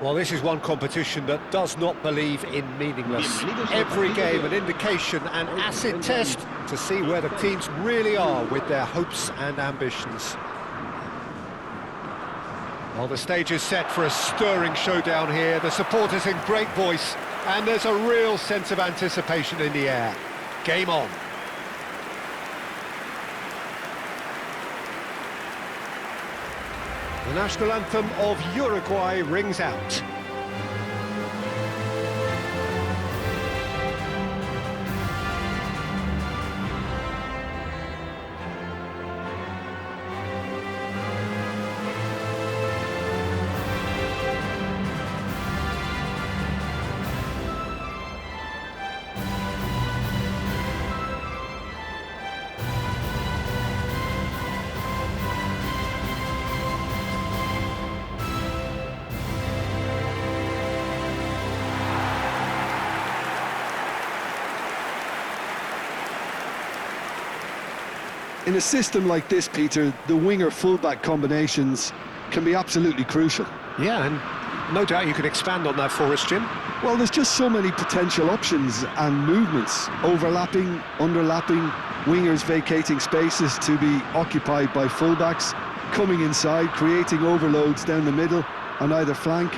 Well, this is one competition that does not believe in meaningless. Every game an indication, an acid test to see where the teams really are with their hopes and ambitions. Well, the stage is set for a stirring showdown here. The supporters in great voice, and there's a real sense of anticipation in the air. Game on. The national anthem of Uruguay rings out. In a system like this, Peter, the winger-fullback combinations can be absolutely crucial. Yeah, and no doubt you could expand on that for us, Jim. Well, there's just so many potential options and movements, overlapping, underlapping, wingers vacating spaces to be occupied by fullbacks, coming inside, creating overloads down the middle on either flank.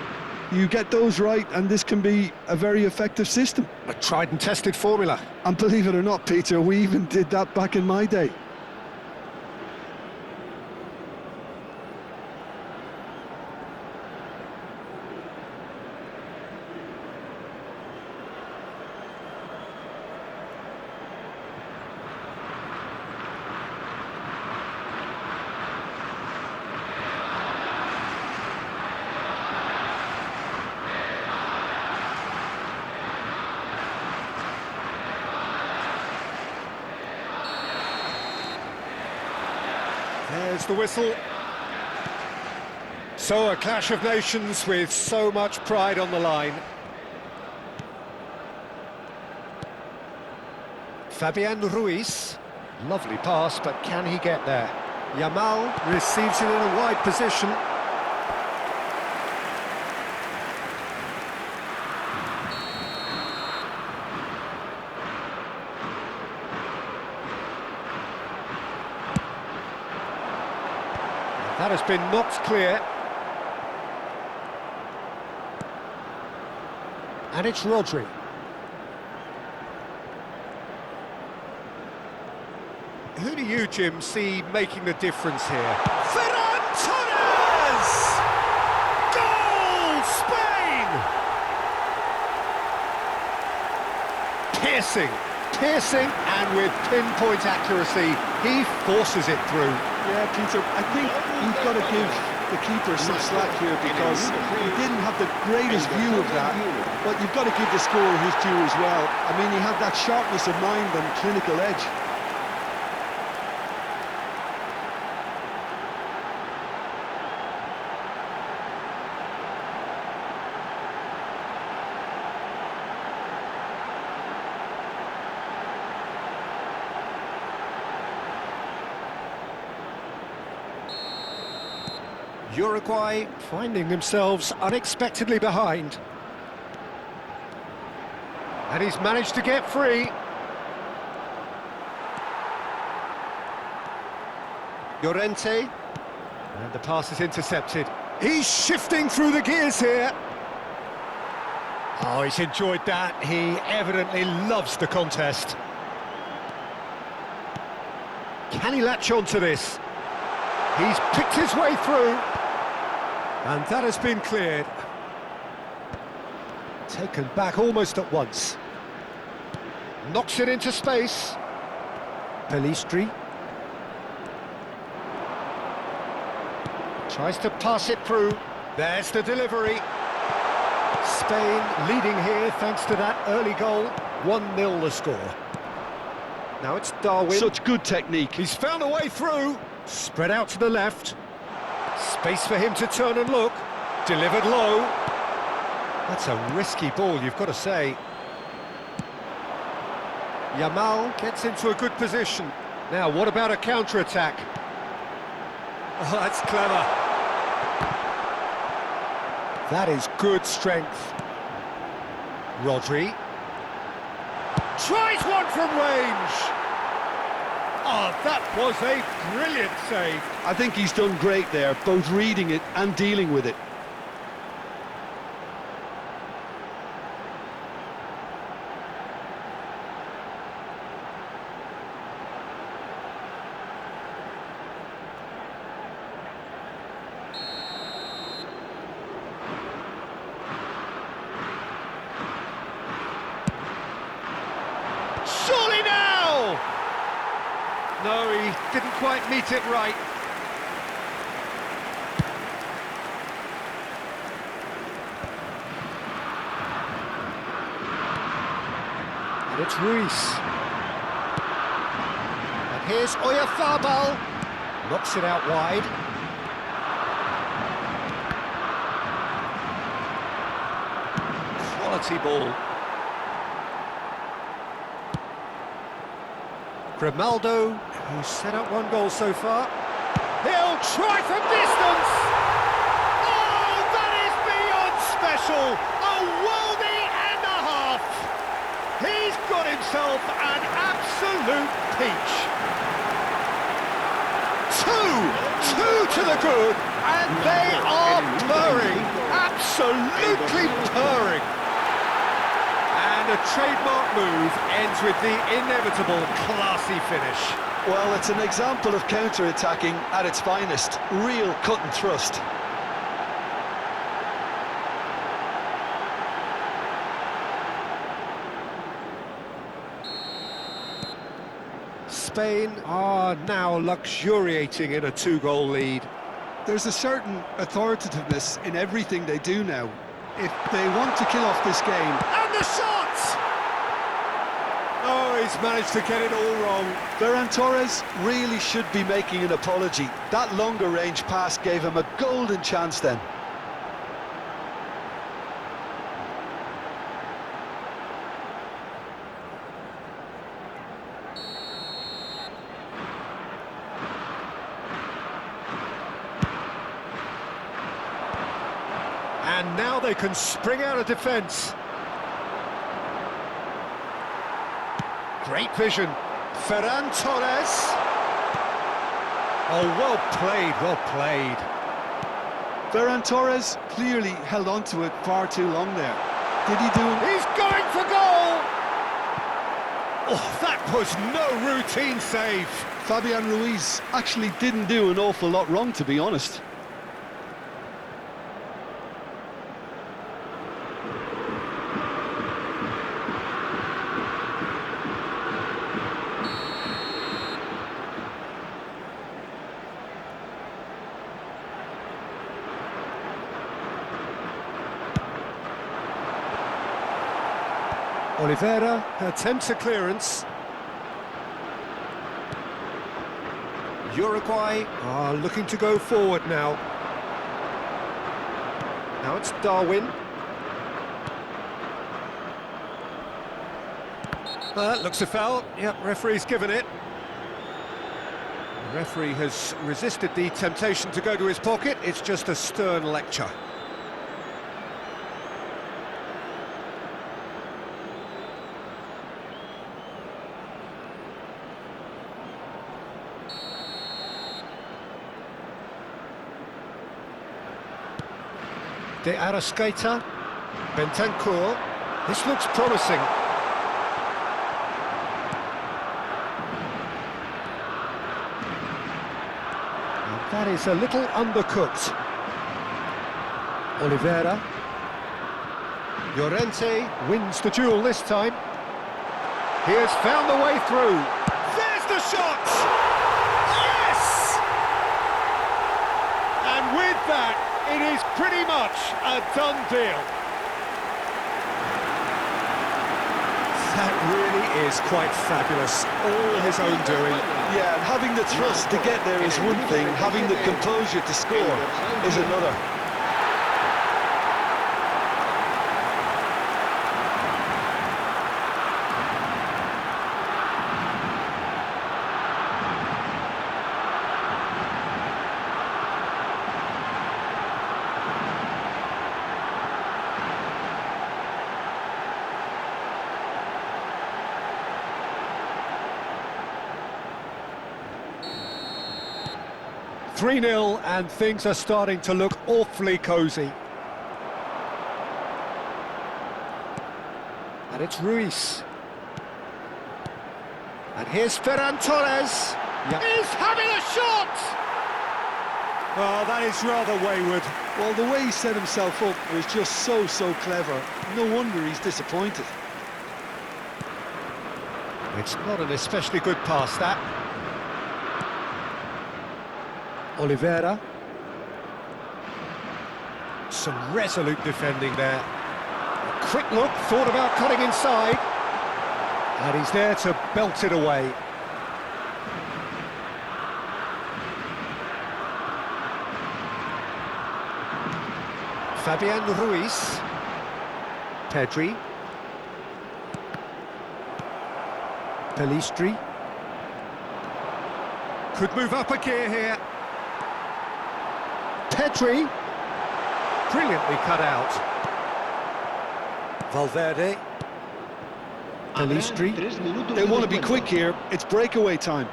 You get those right, and this can be a very effective system. A tried and tested formula. And believe it or not, Peter, we even did that back in my day. There's the whistle. So a clash of nations with so much pride on the line. Fabian Ruiz. Lovely pass, but can he get there? Yamal receives it in a wide position. That has been knocked clear. And it's Rodri. Who do you, Jim, see making the difference here? Ferran Torres! Goal, Spain! Piercing, and with pinpoint accuracy, he forces it through. Yeah, Peter, I think you've got to give the keeper some slack here because he didn't have the greatest view of that, but you've got to give the scorer his due as well. I mean, he had that sharpness of mind and clinical edge. Uruguay finding themselves unexpectedly behind. And he's managed to get free. Llorente. And the pass is intercepted. He's shifting through the gears here. Oh, he's enjoyed that. He evidently loves the contest. Can he latch on to this? He's picked his way through. And that has been cleared. Taken back almost at once. Knocks it into space. Pelistri. Tries to pass it through. There's the delivery. Spain leading here thanks to that early goal. 1-0 the score. Now it's Darwin. Such good technique. He's found a way through. Spread out to the left. Space for him to turn and look. Delivered low. That's a risky ball, you've got to say. Yamal gets into a good position. Now, what about a counter-attack? Oh, that's clever. That is good strength. Rodri. Tries one from range! Oh, that was a brilliant save. I think he's done great there, both reading it and dealing with it. Surely now! No, he didn't quite meet it right. And it's Ruiz. And here's Oyarzabal. Knocks it out wide. Quality ball. Grimaldo, who's set up one goal so far. He'll try from distance! Oh, that is beyond special! A worldie and a half! He's got himself an absolute peach. Two to the good, and they are purring, absolutely purring. And a trademark move ends with the inevitable classy finish. Well, it's an example of counter-attacking at its finest. Real cut and thrust. Spain are now luxuriating in a two-goal lead. There's a certain authoritativeness in everything they do now. If they want to kill off this game... And the shot! Oh, he's managed to get it all wrong. Ferran Torres really should be making an apology. That longer range pass gave him a golden chance then. And now they can spring out of defence. Great vision. Ferran Torres. Oh, well played, well played. Ferran Torres clearly held on to it far too long there. Did he do it? He's going for goal! Oh, that was no routine save. Fabian Ruiz actually didn't do an awful lot wrong, to be honest. Oliveira attempts a clearance. Uruguay are looking to go forward now. Now it's Darwin. That looks a foul. Yep, referee's given it. The referee has resisted the temptation to go to his pocket. It's just a stern lecture. De Arrascaeta, Bentancur. This looks promising. And that is a little undercooked. Oliveira. Llorente wins the duel this time. He has found the way through. There's the shot! Yes! And with that, it is pretty much a done deal. That really is quite fabulous. All his own doing. Yeah, and having the thrust to get there is one thing, having the composure to score is another. 3-0 and things are starting to look awfully cosy. And it's Ruiz. And here's Ferran Torres. Yep. He's having a shot! Oh, that is rather wayward. Well, the way he set himself up was just so clever. No wonder he's disappointed. It's not an especially good pass, that. Oliveira. Some resolute defending there. A quick look, thought about cutting inside. And he's there to belt it away. Fabian Ruiz. Pedri. Pelistri. Could move up a gear here. Pedri. Brilliantly cut out. Valverde. Pelistri. They want to be quick here. It's breakaway time.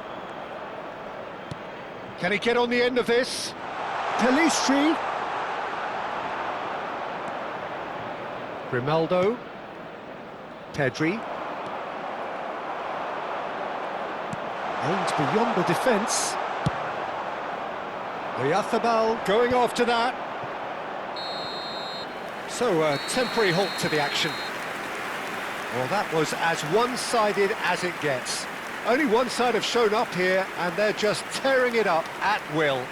Can he get on the end of this? Pelistri. Grimaldo. Pedri. Aimed beyond the defence. Oyarzabal going after that. So a temporary halt to the action. Well, that was as one-sided as it gets. Only one side have shown up here, and they're just tearing it up at will.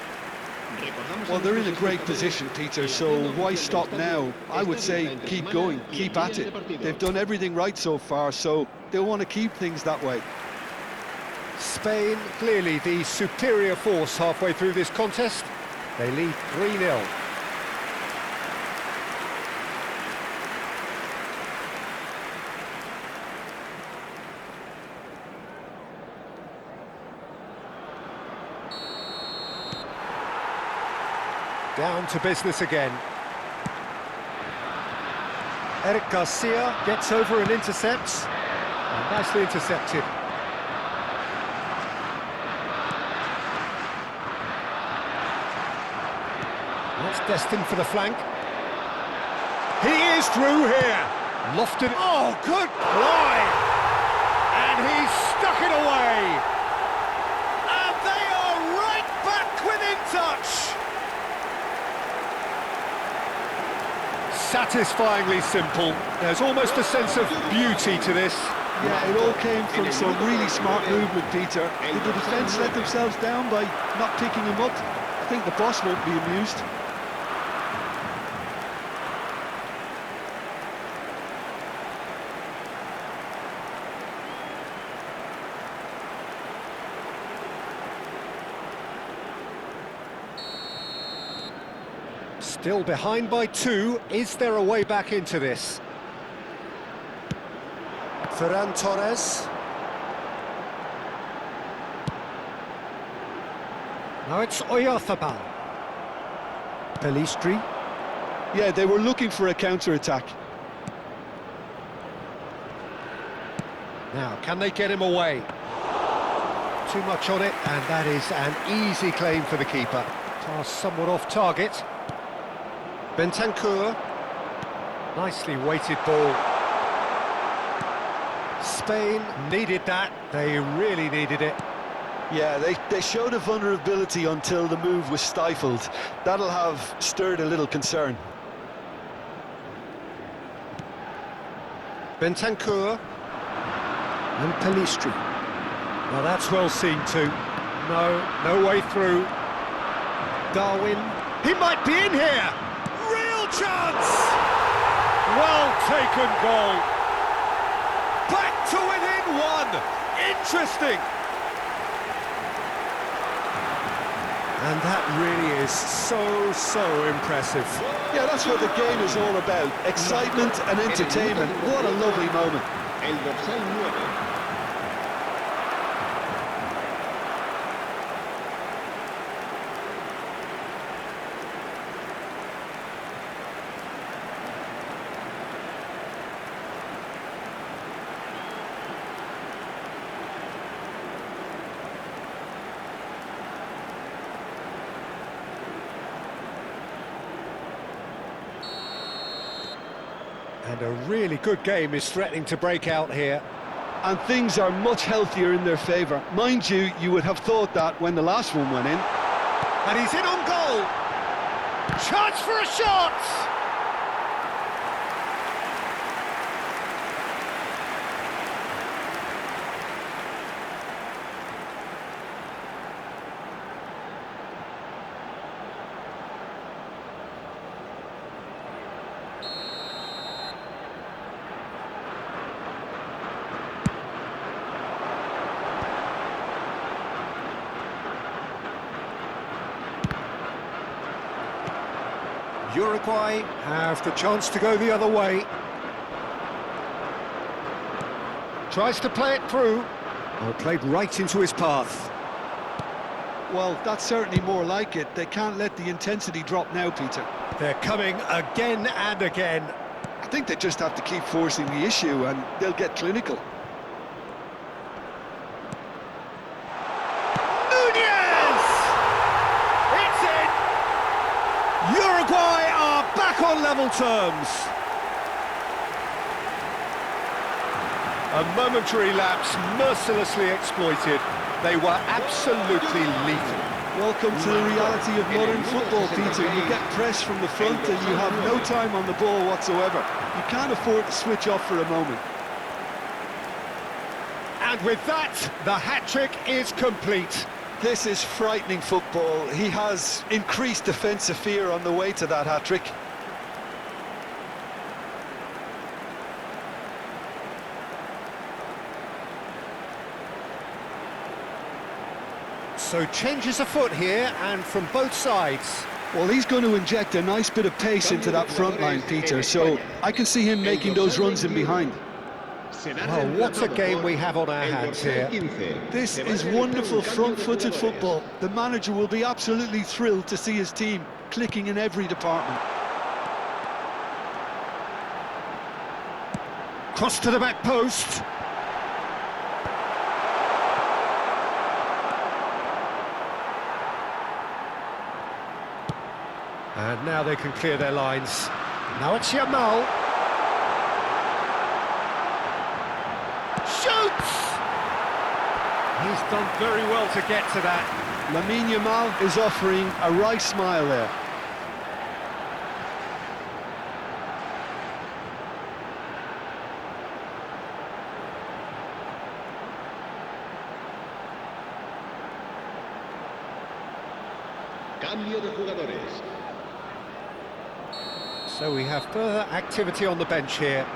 Well, they're in a great position, Peter, so why stop now? I would say keep going, keep at it. They've done everything right so far, so they'll want to keep things that way. Spain, clearly the superior force halfway through this contest. They lead 3-0. Down to business again. Eric Garcia gets over and intercepts. And nicely intercepted. That's destined for the flank. He is through here. Lofted. Oh, good ply! And he's stuck it away. And they are right back within touch. Satisfyingly simple. There's almost a sense of beauty to this. Yeah, it all came from some really smart movement, Peter. Did the defence let themselves down by not picking him up? I think the boss won't be amused. Still behind by 2. Is there a way back into this? Ferran Torres. Now it's Oyarzabal. Pelistri. Yeah, they were looking for a counter-attack. Now, can they get him away? Too much on it, and that is an easy claim for the keeper. Pass somewhat off target. Bentancur. Nicely weighted ball. Spain needed that. They really needed it. Yeah, they showed a vulnerability until the move was stifled. That'll have stirred a little concern. Bentancur. And Pelistri. Well, that's well seen too. No way through. Darwin. He might be in here. Real chance! Well taken goal. Back to within 1. Interesting. And that really is so impressive. Yeah, that's what the game is all about. Excitement and entertainment. What a lovely moment. And a really good game is threatening to break out here. And things are much healthier in their favour. Mind you, you would have thought that when the last one went in. And he's in on goal. Chance for a shot! Uruguay have the chance to go the other way. Tries to play it through. Oh, played right into his path. Well, that's certainly more like it. They can't let the intensity drop now, Peter. They're coming again and again. I think they just have to keep forcing the issue and they'll get clinical. Uruguay are back on level terms. A momentary lapse mercilessly exploited. They were absolutely lethal. Welcome to the reality of modern football, Peter. You get pressed from the front and you have no time on the ball whatsoever. You can't afford to switch off for a moment. And with that, the hat-trick is complete. This is frightening football. He has increased defensive fear on the way to that hat-trick. So changes afoot here, and from both sides. Well, he's going to inject a nice bit of pace into that front line, Peter, so I can see him making those runs in behind. Well, what a game we have on our hands here. This is wonderful front-footed football. The manager will be absolutely thrilled to see his team clicking in every department. Cross to the back post. And now they can clear their lines. Now it's Yamal. Shoots! He's done very well to get to that. Lamine Yamal is offering a right smile there. Cambio de jugadores. So we have further activity on the bench here.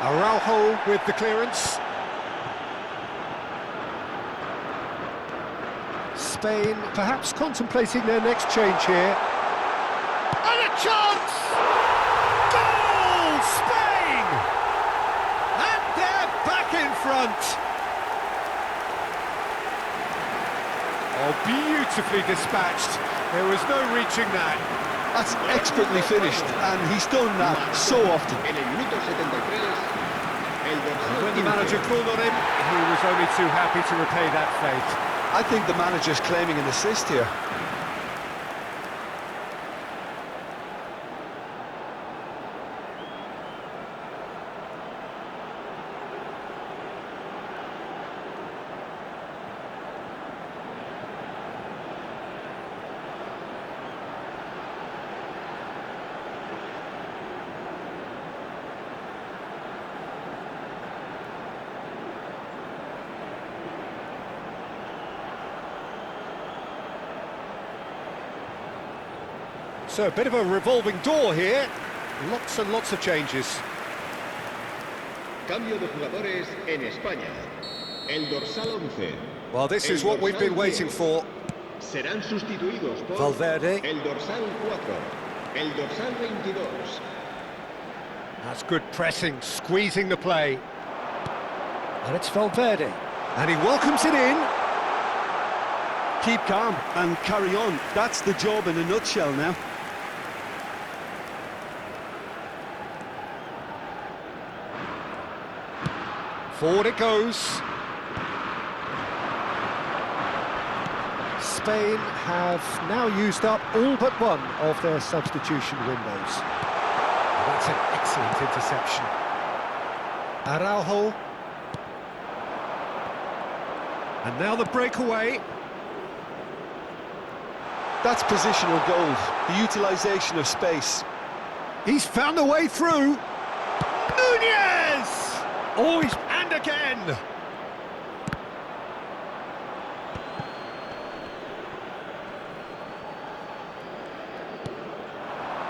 Araujo with the clearance. Spain perhaps contemplating their next change here. And a chance! Goal! Spain! And they're back in front. Oh, beautifully dispatched. There was no reaching that. That's expertly finished, and he's done that so often. En el minuto 73, el dorsal When the 15. manager called on him, he was only too happy to repay that fate. I think the manager's claiming an assist here. So a bit of a revolving door here. Lots and lots of changes. Cambio de jugadores en España. El dorsal 11. Well, this is what we've been waiting for. Serán sustituidos por Valverde. el dorsal 4, el dorsal 22. That's good pressing, squeezing the play. And it's Valverde. And he welcomes it in. Keep calm and carry on. That's the job in a nutshell now. Forward it goes. Spain have now used up all but one of their substitution windows. That's an excellent interception. Araujo. And now the breakaway. That's positional goal, the utilisation of space. He's found a way through. Nunez! Oh, and again.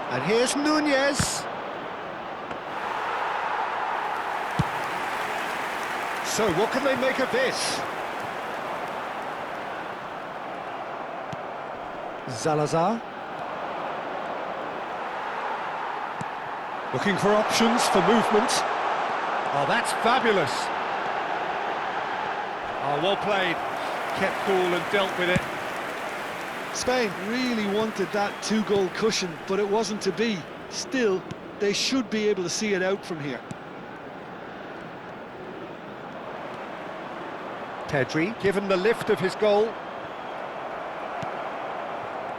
And here's Nunez. So what can they make of this? Salazar. Looking for options for movement. Oh, that's fabulous. Oh, well played. Kept cool and dealt with it. Spain really wanted that two-goal cushion, but it wasn't to be. Still, they should be able to see it out from here. Pedri, given the lift of his goal.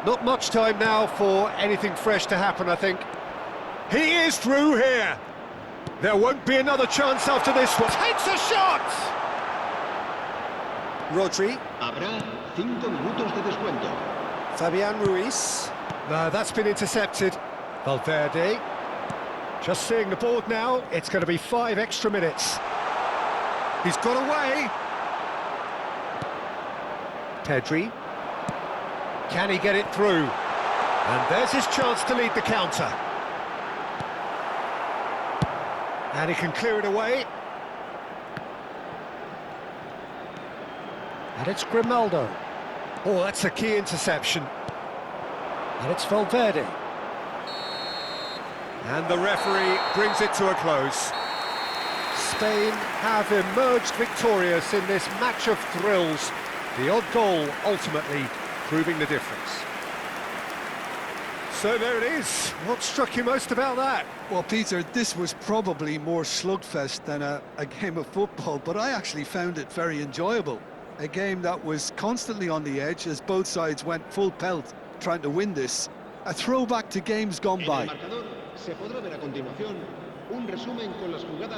Not much time now for anything fresh to happen, I think. He is through here. There won't be another chance after this one. Takes a shot! Rodri. Habrá 5 minutos de descuento. Fabian Ruiz. No, that's been intercepted. Valverde. Just seeing the board now, it's going to be 5 extra minutes. He's got away. Pedri. Can he get it through? And there's his chance to lead the counter. And he can clear it away. And it's Grimaldo. Oh, that's a key interception. And it's Valverde. And the referee brings it to a close. Spain have emerged victorious in this match of thrills. The odd goal ultimately proving the difference. So there it is. What struck you most about that? Well, Peter, this was probably more slugfest than a game of football, but I actually found it very enjoyable. A game that was constantly on the edge as both sides went full pelt trying to win this. A throwback to games gone by. En el marcador se podrá ver a continuación un resumen con las jugadas